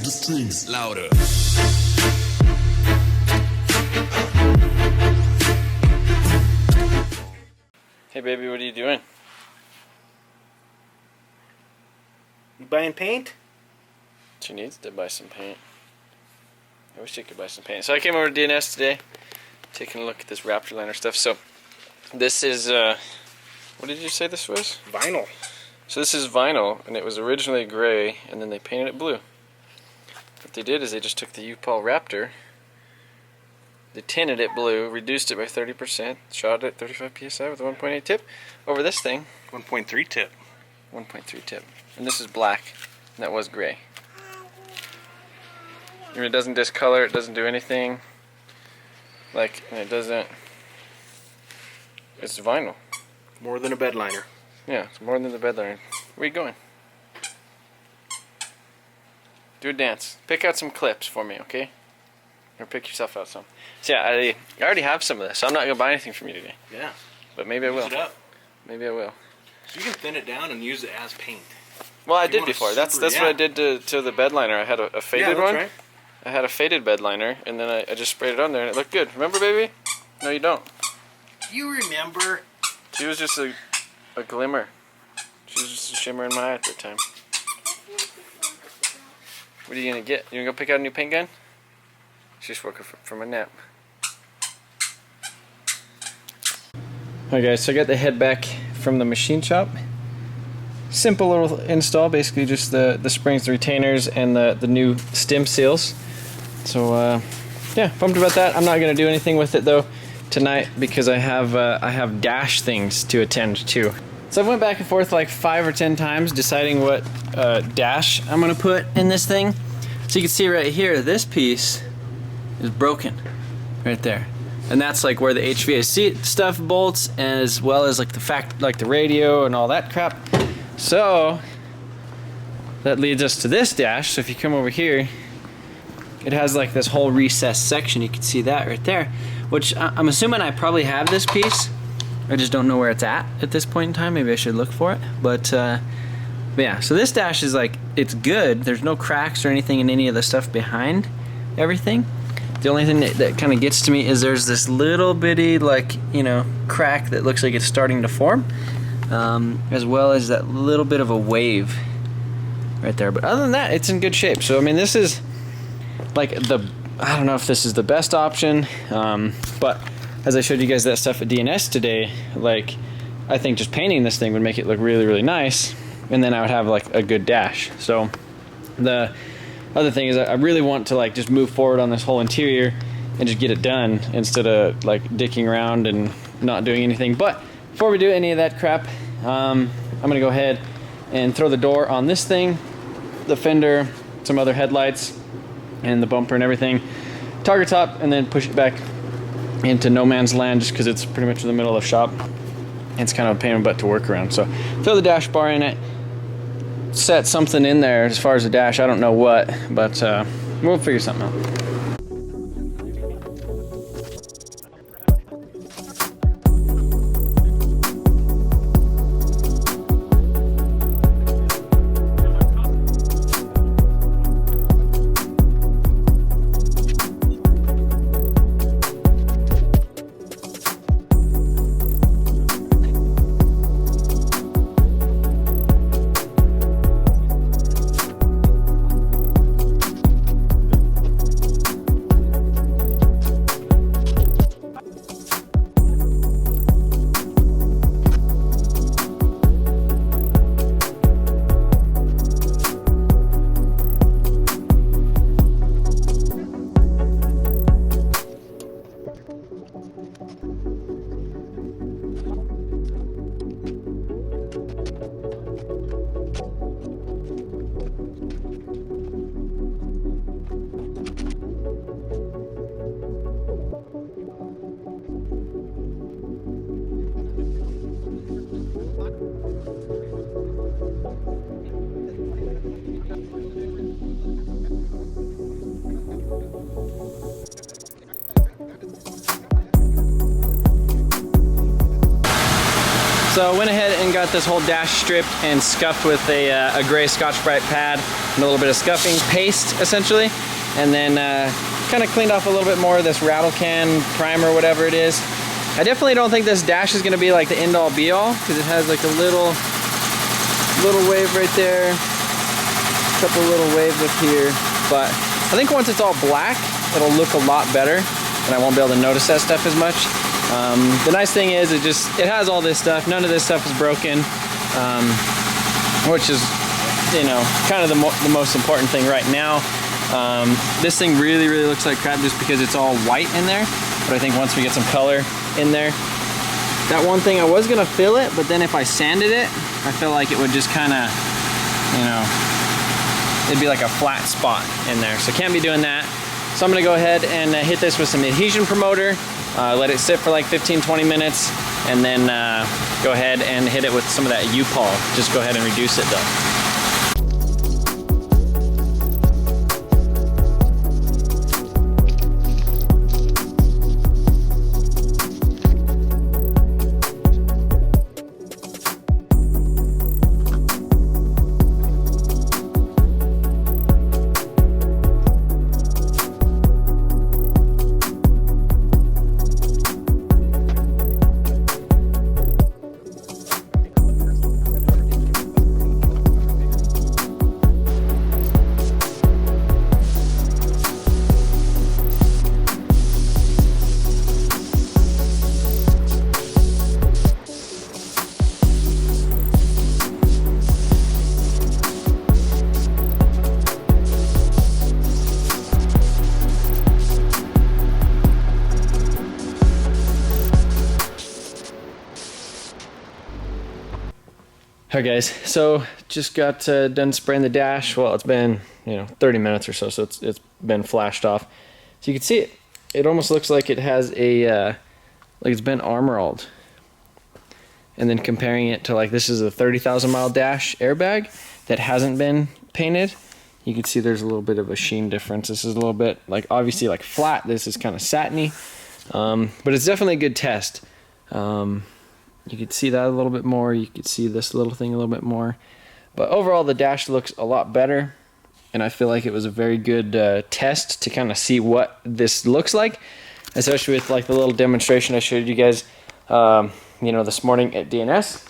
the strings louder. Hey baby, what are you doing? You buying paint? She needs to buy some paint. I wish she could buy some paint. So I came over to DNS today, taking a look at this Raptor liner stuff. So this is, what did you say this was? Vinyl. So this is vinyl, and it was originally gray, and then they painted it blue. What they did is they just took the U-Paul Raptor, they tinted it blue, reduced it by 30%, shot it at 35 psi with a 1.8 tip over this thing. 1.3 tip. 1.3 tip. And this is black, and that was gray. And it doesn't discolor, it doesn't do anything. Like, it doesn't, it's vinyl. More than a bed liner. Yeah, it's more than the bed liner. Where are you going? Do a dance. Pick out some clips for me, okay? Or pick yourself out some. So yeah, I already have some of this, so I'm not going to buy anything from you today. Yeah. But maybe I will. Use it up. Maybe I will. So you can thin it down and use it as paint. Well, I did before. That's what I did to the bed liner. I had a faded one. Right. I had a faded bed liner, and then I just sprayed it on there, and it looked good. Remember, baby? No, you don't. You remember? She was just a glimmer. She was just a shimmer in my eye at that time. What are you gonna get? You gonna go pick out a new paint gun? She's working from a nap. Alright guys, so I got the head back from the machine shop. Simple little install, basically just the springs, the retainers, and the new stem seals. So yeah, pumped about that. I'm not gonna do anything with it though tonight because I have dash things to attend to. So I went back and forth like 5 or 10 times deciding what dash I'm gonna put in this thing. So you can see right here, this piece is broken right there, and that's like where the HVAC stuff bolts, as well as like the radio and all that crap. So that leads us to this dash. So if you come over here, it has like this whole recessed section. You can see that right there, which I'm assuming I probably have this piece. I just don't know where it's at this point in time. Maybe I should look for it. But yeah, so this dash is like, it's good. There's no cracks or anything in any of the stuff behind everything. The only thing that kind of gets to me is there's this little bitty, like, you know, crack that looks like it's starting to form, as well as that little bit of a wave right there. But other than that, it's in good shape. So I mean, this is like I don't know if this is the best option, but as I showed you guys that stuff at DNS today, like, I think just painting this thing would make it look really, really nice, and then I would have like a good dash. So the other thing is I really want to like just move forward on this whole interior and just get it done instead of like dicking around and not doing anything. But before we do any of that crap, I'm gonna go ahead and throw the door on this thing, the fender, some other headlights, and the bumper and everything, target top, and then push it back into no man's land just because it's pretty much in the middle of the shop. It's kind of a pain in the butt to work around. So throw the dash bar in it, set something in there as far as the dash. I don't know what, but we'll figure something out. So I went ahead and and got this whole dash stripped and scuffed with a gray Scotch-Brite pad and a little bit of scuffing paste, essentially. And then kind of cleaned off a little bit more of this rattle can primer, whatever it is. I definitely don't think this dash is going to be like the end-all be-all, because it has like a little wave right there, a couple little waves up here. But I think once it's all black, it'll look a lot better, and I won't be able to notice that stuff as much. The nice thing is it has all this stuff. None of this stuff is broken, which is, you know, kind of the most important thing right now. This thing really looks like crap just because it's all white in there, but I think once we get some color in there, that one thing I was gonna fill it, but then if I sanded it, I feel like it would just kind of, you know, it'd be like a flat spot in there, so can't be doing that. So I'm gonna go ahead and hit this with some adhesion promoter, let it sit for like 15-20 minutes, and then go ahead and hit it with some of that U-Pol. Just go ahead and reduce it though. Alright guys, so just got done spraying the dash. Well, it's been, you know, 30 minutes or so, so it's been flashed off. So you can see it almost looks like it has a, like it's been armor-alled. And then comparing it to like, this is a 30,000 mile dash airbag that hasn't been painted. You can see there's a little bit of a sheen difference. This is a little bit, like obviously like flat, this is kind of satiny. But it's definitely a good test. You could see that a little bit more. You could see this little thing a little bit more. But overall, the dash looks a lot better. And I feel like it was a very good test to kind of see what this looks like. Especially with like the little demonstration I showed you guys, you know, this morning at DNS.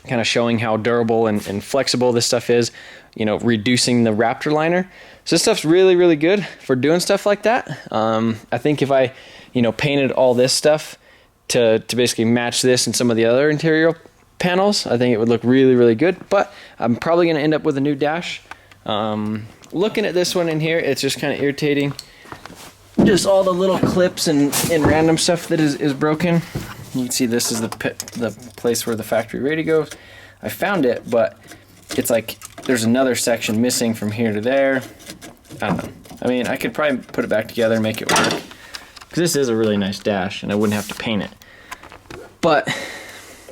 Kind of showing how durable and flexible this stuff is. You know, reducing the Raptor liner. So this stuff's really good for doing stuff like that. I think if I, you know, painted all this stuff to basically match this and some of the other interior panels, I think it would look really good. But I'm probably going to end up with a new dash. Looking at this one in here, it's just kind of irritating. Just all the little clips and random stuff that is broken. You can see this is the place where the factory radio goes. I found it, but it's like there's another section missing from here to there. I don't know. I mean, I could probably put it back together and make it work. Because this is a really nice dash, and I wouldn't have to paint it. But,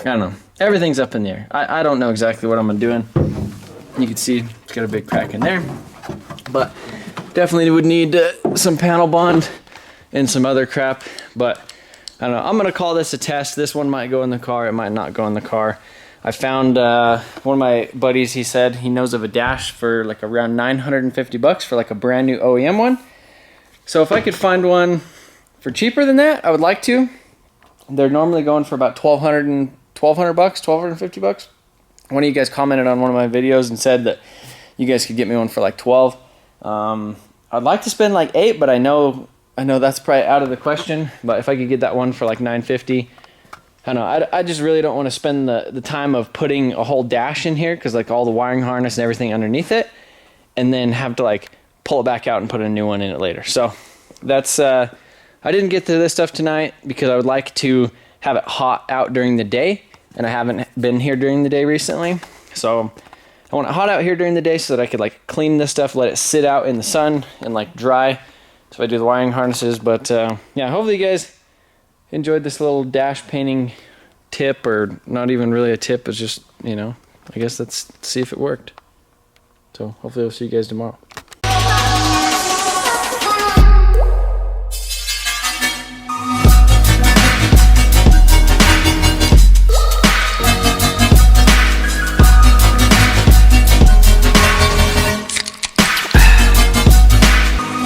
I don't know. Everything's up in the air. I don't know exactly what I'm doing. You can see it's got a big crack in there. But, definitely would need some panel bond and some other crap. But, I don't know. I'm going to call this a test. This one might go in the car. It might not go in the car. I found one of my buddies, he said he knows of a dash for like around 950 bucks for like a brand new OEM one. So if I could find one for cheaper than that, I would like to. They're normally going for about $1,200 bucks, $1,250. One of you guys commented on one of my videos and said that you guys could get me one for like 12. I'd like to spend like 8, but I know that's probably out of the question. But if I could get that one for like 950, I don't know. I just really don't want to spend the time of putting a whole dash in here, because like all the wiring harness and everything underneath it, and then have to like pull it back out and put a new one in it later. So that's I didn't get to this stuff tonight because I would like to have it hot out during the day, and I haven't been here during the day recently. So I want it hot out here during the day so that I could like clean this stuff, let it sit out in the sun and like dry. So I do the wiring harnesses. But yeah, hopefully you guys enjoyed this little dash painting tip, or not even really a tip. It's just, you know, I guess let's see if it worked. So hopefully I'll see you guys tomorrow.